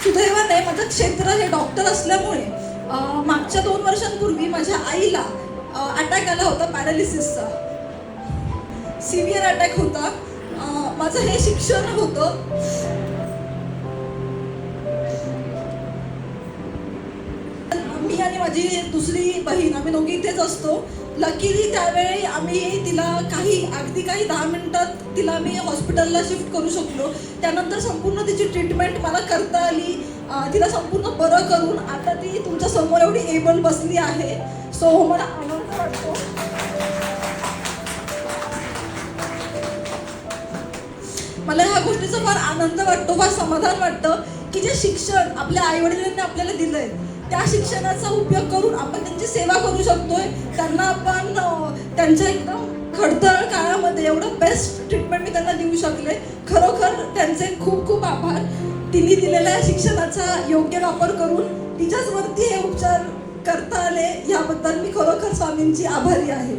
सुदैवाने माझं क्षेत्र हे डॉक्टर असल्यामुळे मागच्या 2 वर्षांपूर्वी माझ्या आईला अटॅक आला होता, पॅरालिसिसचा सिव्हिअर अटॅक होता. माझं हे शिक्षण होतं. मी आणि माझी दुसरी बहीण आम्ही दोघी इथेच असतो. लकीली त्यावेळी आम्ही तिला अगदी काही 10 मिनिटात तिला मी हॉस्पिटलला शिफ्ट करू शकलो. त्यानंतर संपूर्ण तिची ट्रीटमेंट मला करता आली. तिला संपूर्ण बरं करून आता ती तुमच्या समोर एवढी एबल बसली आहे. सो मला आनंद वाटतो. मला ह्या गोष्टीचा फार आनंद वाटतो, फार समाधान वाटतं की जे शिक्षण आपल्या आईवडिलांनी आपल्याला दिलंय त्या शिक्षणाचा उपयोग करून आपण त्यांची सेवा करू शकतोय. त्यांना आपण त्यांच्या एकदम खडतर काळामध्ये एवढं बेस्ट ट्रीटमेंट मी त्यांना देऊ शकले. खरोखर त्यांचे खूप खूप आभार. तिने दिलेल्या शिक्षणाचा योग्य वापर करून तिच्याचवरती हे उपचार करता आले याबद्दल मी खरोखर स्वामींची आभारी आहे.